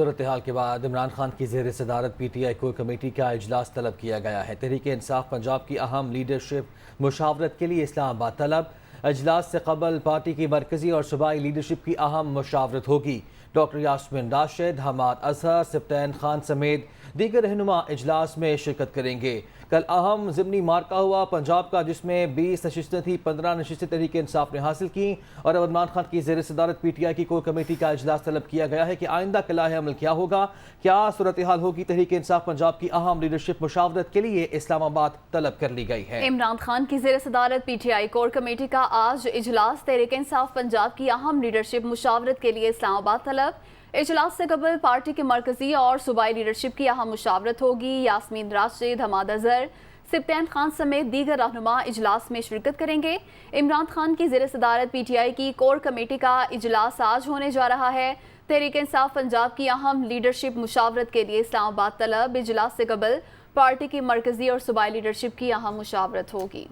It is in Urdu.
صورتحال کے بعد عمران خان کی زیر صدارت P T I core committee کا اجلاس طلب کیا گیا ہے۔ تحریک انصاف پنجاب کی اہم لیڈرشپ مشاورت کے لیے اسلام آباد طلب۔ اجلاس سے قبل پارٹی کی مرکزی اور صوبائی لیڈرشپ کی اہم مشاورت ہوگی۔ ڈاکٹر یاسمین راشد، حماد اظہر، سبطین خان سمیت دیگر رہنما اجلاس میں شرکت کریں گے۔ کل اہم ضمنی مارکہ ہوا پنجاب کا، جس میں 20 نشستیں تھیں، 15 نشستیں تحریک انصاف نے حاصل کی، اور اب عمران خان کی زیر صدارت پی ٹی آئی کی کور کمیٹی کا اجلاس طلب کیا گیا ہے کہ آئندہ کا لائحہ عمل کیا ہوگا، کیا صورتحال ہوگی۔ تحریک انصاف پنجاب کی اہم لیڈرشپ مشاورت کے لیے اسلام آباد طلب کر لی گئی ہے۔ عمران خان کی زیر صدارت P T I core committee کا آج اجلاس تحریک انصاف پنجاب کی اہم لیڈرشپ مشاورت کے لیے اسلام آباد طلب۔ اجلاس سے قبل پارٹی کی مرکزی اور صوبائی لیڈرشپ کی اہم مشاورت ہوگی۔ یاسمین راشد، حماد اظہر، سبطین خان سمیت دیگر رہنما اجلاس میں شرکت کریں گے۔ عمران خان کی زیر صدارت پی ٹی آئی کی کور کمیٹی کا اجلاس آج ہونے جا رہا ہے۔ تحریک انصاف پنجاب کی اہم لیڈرشپ مشاورت کے لیے اسلام آباد طلب۔ اجلاس سے قبل پارٹی کی مرکزی اور صوبائی لیڈرشپ کی اہم مشاورت ہوگی۔